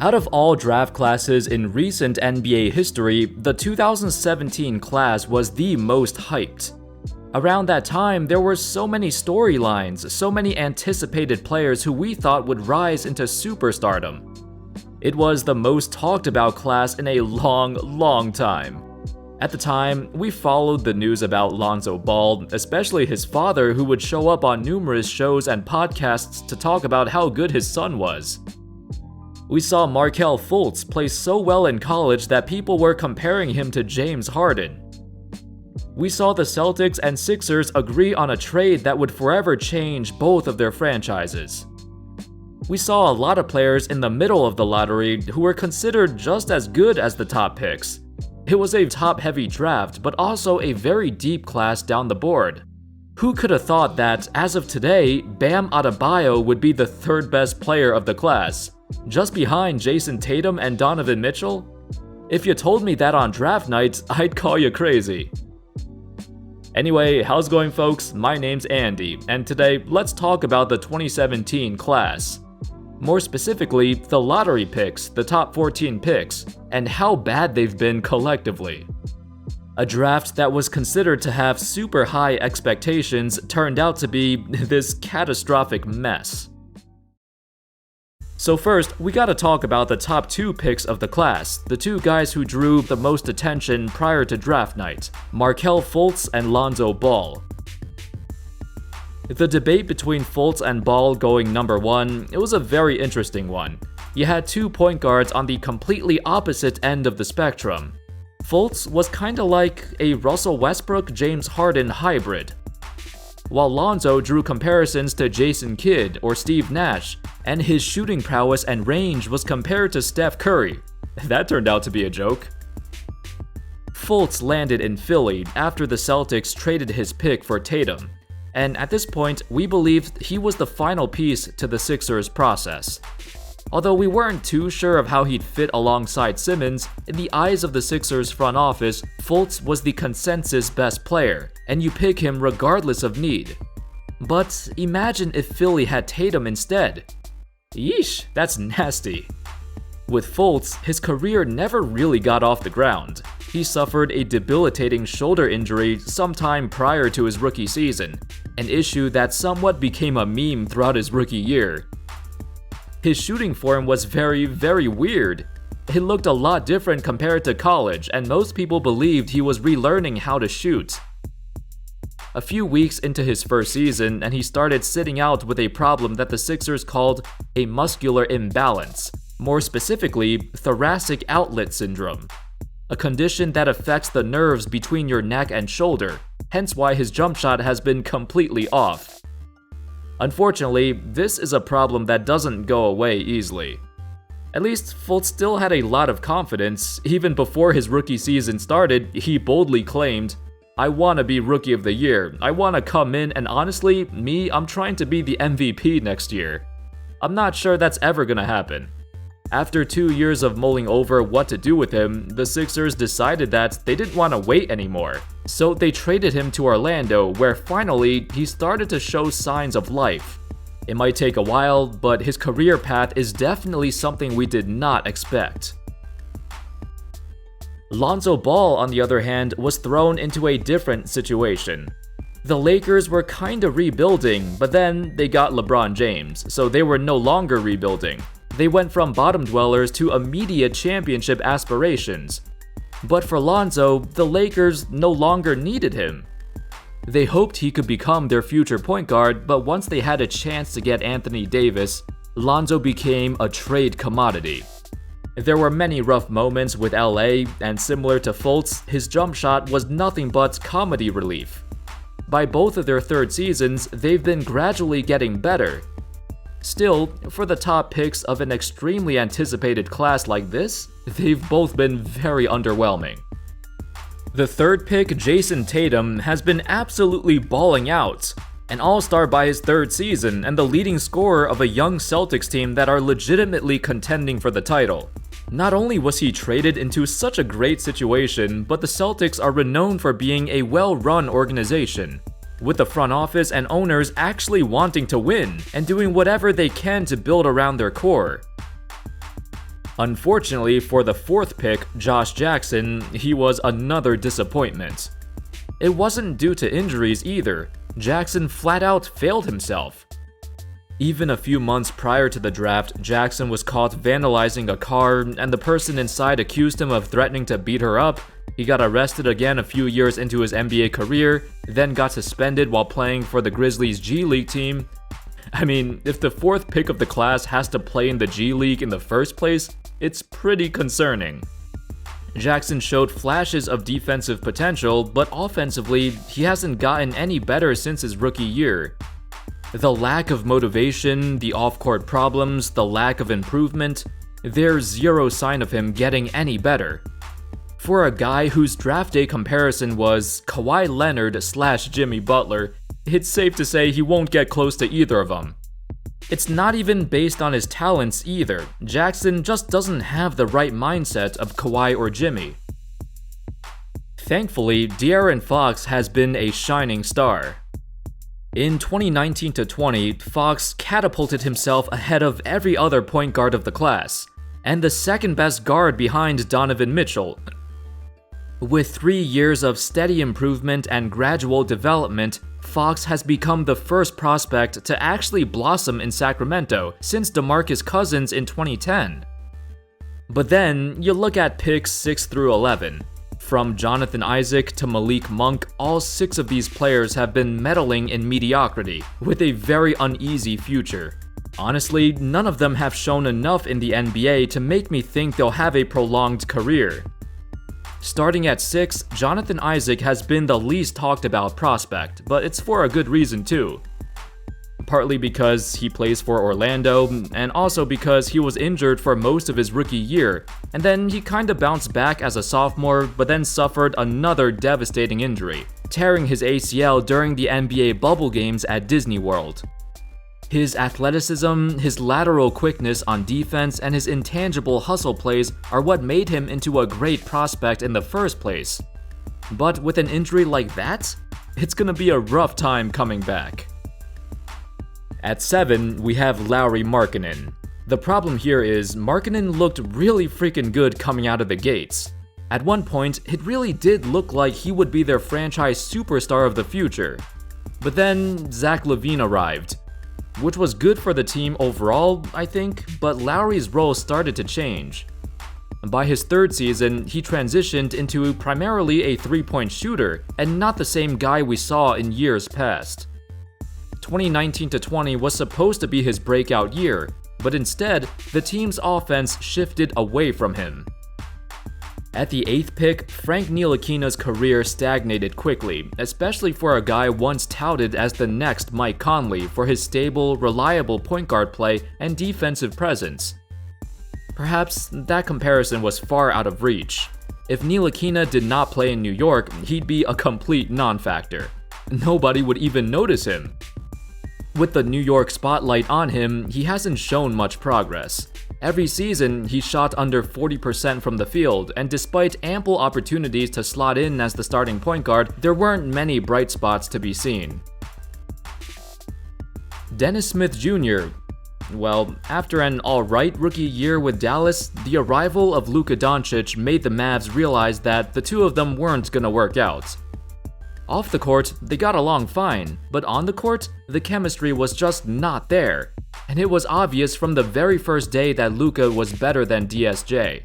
Out of all draft classes in recent NBA history, the 2017 class was the most hyped. Around that time, there were so many storylines, so many anticipated players who we thought would rise into superstardom. It was the most talked about class in a long time. At the time, we followed the news about Lonzo Ball, especially his father, who would show up on numerous shows and podcasts to talk about how good his son was. We saw Markelle Fultz play so well in college that people were comparing him to James Harden. We saw the Celtics and Sixers agree on a trade that would forever change both of their franchises. We saw a lot of players in the middle of the lottery who were considered just as good as the top picks. It was a top-heavy draft, but also a very deep class down the board. Who could have thought that, as of today, Bam Adebayo would be the third best player of the class, just behind Jason Tatum and Donovan Mitchell? If you told me that on draft night, I'd call you crazy. Anyway, how's it going, folks? My name's Andy, and today let's talk about the 2017 class. More specifically, the lottery picks, the top 14 picks, and how bad they've been collectively. A draft that was considered to have super high expectations turned out to be this catastrophic mess. So first, we gotta talk about the top 2 picks of the class, the 2 guys who drew the most attention prior to draft night, Markelle Fultz and Lonzo Ball. The debate between Fultz and Ball going number 1, it was a very interesting one. You had 2 point guards on the completely opposite end of the spectrum. Fultz was kinda like a Russell Westbrook-James Harden hybrid, while Lonzo drew comparisons to Jason Kidd or Steve Nash, and his shooting prowess and range was compared to Steph Curry. That turned out to be a joke. Fultz landed in Philly after the Celtics traded his pick for Tatum, and at this point, we believed he was the final piece to the Sixers process. Although we weren't too sure of how he'd fit alongside Simmons, in the eyes of the Sixers front office, Fultz was the consensus best player, and you pick him regardless of need. But imagine if Philly had Tatum instead. Yeesh, that's nasty. With Fultz, his career never really got off the ground. He suffered a debilitating shoulder injury sometime prior to his rookie season, an issue that somewhat became a meme throughout his rookie year. His shooting form was very weird. It looked a lot different compared to college, and most people believed he was relearning how to shoot. A few weeks into his first season, and he started sitting out with a problem that the Sixers called a muscular imbalance, more specifically, thoracic outlet syndrome, a condition that affects the nerves between your neck and shoulder, hence why his jump shot has been completely off. Unfortunately, this is a problem that doesn't go away easily. At least, Fultz still had a lot of confidence. Even before his rookie season started, he boldly claimed, "I want to be Rookie of the Year. I want to come in, and honestly, I'm trying to be the MVP next year." I'm not sure that's ever gonna happen. After 2 years of mulling over what to do with him, the Sixers decided that they didn't want to wait anymore. So they traded him to Orlando, where finally he started to show signs of life. It might take a while, but his career path is definitely something we did not expect. Lonzo Ball, on the other hand, was thrown into a different situation. The Lakers were kinda rebuilding, but then they got LeBron James, so they were no longer rebuilding. They went from bottom dwellers to immediate championship aspirations. But for Lonzo, the Lakers no longer needed him. They hoped he could become their future point guard, but once they had a chance to get Anthony Davis, Lonzo became a trade commodity. There were many rough moments with LA, and similar to Fultz, his jump shot was nothing but comedy relief. By both of their third seasons, they've been gradually getting better. Still, for the top picks of an extremely anticipated class like this, they've both been very underwhelming. The third pick, Jason Tatum, has been absolutely balling out. An all-star by his third season and the leading scorer of a young Celtics team that are legitimately contending for the title. Not only was he traded into such a great situation, but the Celtics are renowned for being a well-run organization, with the front office and owners actually wanting to win and doing whatever they can to build around their core. Unfortunately for the 4th pick, Josh Jackson, he was another disappointment. It wasn't due to injuries either. Jackson flat out failed himself. Even a few months prior to the draft, Jackson was caught vandalizing a car, and the person inside accused him of threatening to beat her up. He got arrested again a few years into his NBA career, then got suspended while playing for the Grizzlies G League team. I mean, if the 4th pick of the class has to play in the G League in the first place, it's pretty concerning. Jackson showed flashes of defensive potential, but offensively, he hasn't gotten any better since his rookie year. The lack of motivation, the off-court problems, the lack of improvement, there's zero sign of him getting any better. For a guy whose draft day comparison was Kawhi Leonard / Jimmy Butler, it's safe to say he won't get close to either of them. It's not even based on his talents either. Jackson just doesn't have the right mindset of Kawhi or Jimmy. Thankfully, De'Aaron Fox has been a shining star. In 2019-20, Fox catapulted himself ahead of every other point guard of the class, and the second best guard behind Donovan Mitchell. With 3 years of steady improvement and gradual development, Fox has become the first prospect to actually blossom in Sacramento since DeMarcus Cousins in 2010. But then, you look at picks 6 through 11. From Jonathan Isaac to Malik Monk, all 6 of these players have been meddling in mediocrity, with a very uneasy future. Honestly, none of them have shown enough in the NBA to make me think they'll have a prolonged career. Starting at 6, Jonathan Isaac has been the least talked about prospect, but it's for a good reason too. Partly because he plays for Orlando, and also because he was injured for most of his rookie year, and then he kinda bounced back as a sophomore, but then suffered another devastating injury, tearing his ACL during the NBA bubble games at Disney World. His athleticism, his lateral quickness on defense, and his intangible hustle plays are what made him into a great prospect in the first place. But with an injury like that, it's gonna be a rough time coming back. At 7, we have Lauri Markkanen. The problem here is Markkanen looked really freaking good coming out of the gates. At one point, it really did look like he would be their franchise superstar of the future. But then Zach LaVine arrived, which was good for the team overall, I think, but Lauri's role started to change. By his 3rd season, he transitioned into primarily a 3-point shooter, and not the same guy we saw in years past. 2019-20 was supposed to be his breakout year, but instead, the team's offense shifted away from him. At the 8th pick, Frank Ntilikina's career stagnated quickly, especially for a guy once touted as the next Mike Conley for his stable, reliable point guard play and defensive presence. Perhaps that comparison was far out of reach. If Ntilikina did not play in New York, he'd be a complete non-factor. Nobody would even notice him. With the New York spotlight on him, he hasn't shown much progress. Every season, he shot under 40% from the field, and despite ample opportunities to slot in as the starting point guard, there weren't many bright spots to be seen. Dennis Smith Jr. Well, after an alright rookie year with Dallas, the arrival of Luka Doncic made the Mavs realize that the two of them weren't gonna work out. Off the court, they got along fine, but on the court, the chemistry was just not there. And it was obvious from the very first day that Luka was better than DSJ.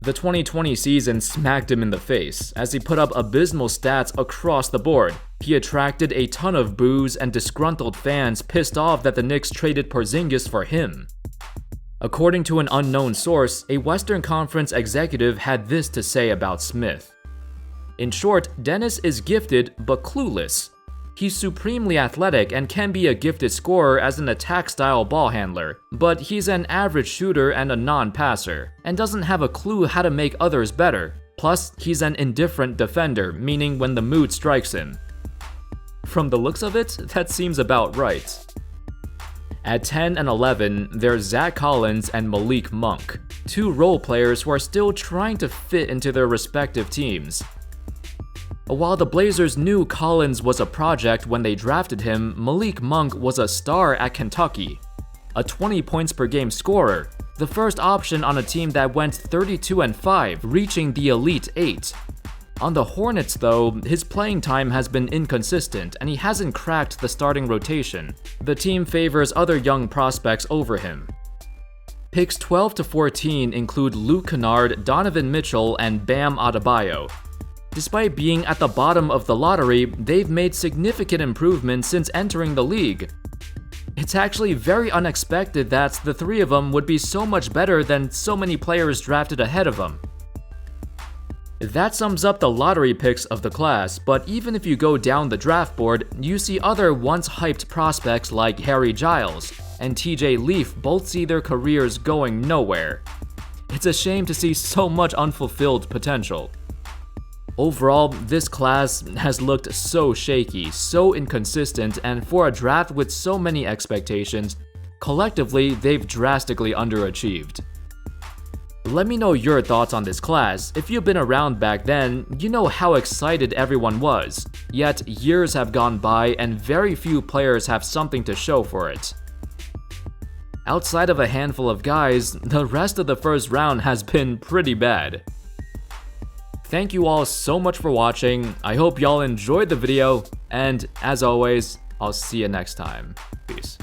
The 2020 season smacked him in the face, as he put up abysmal stats across the board. He attracted a ton of boos and disgruntled fans pissed off that the Knicks traded Porzingis for him. According to an unknown source, a Western Conference executive had this to say about Smith. In short, Dennis is gifted but clueless. He's supremely athletic and can be a gifted scorer as an attack-style ball handler, but he's an average shooter and a non-passer, and doesn't have a clue how to make others better. Plus, he's an indifferent defender, meaning when the mood strikes him. From the looks of it, that seems about right. At 10 and 11, there's Zach Collins and Malik Monk, 2 role players who are still trying to fit into their respective teams. While the Blazers knew Collins was a project when they drafted him, Malik Monk was a star at Kentucky. A 20 points per game scorer, the first option on a team that went 32-5, reaching the Elite 8. On the Hornets though, his playing time has been inconsistent and he hasn't cracked the starting rotation. The team favors other young prospects over him. Picks 12 to 14 include Luke Kennard, Donovan Mitchell, and Bam Adebayo. Despite being at the bottom of the lottery, they've made significant improvements since entering the league. It's actually very unexpected that the three of them would be so much better than so many players drafted ahead of them. That sums up the lottery picks of the class, but even if you go down the draft board, you see other once hyped prospects like Harry Giles and TJ Leaf both see their careers going nowhere. It's a shame to see so much unfulfilled potential. Overall, this class has looked so shaky, so inconsistent, and for a draft with so many expectations, collectively they've drastically underachieved. Let me know your thoughts on this class. If you've been around back then, you know how excited everyone was. Yet, years have gone by and very few players have something to show for it. Outside of a handful of guys, the rest of the first round has been pretty bad. Thank you all so much for watching. I hope y'all enjoyed the video, and as always, I'll see you next time. Peace.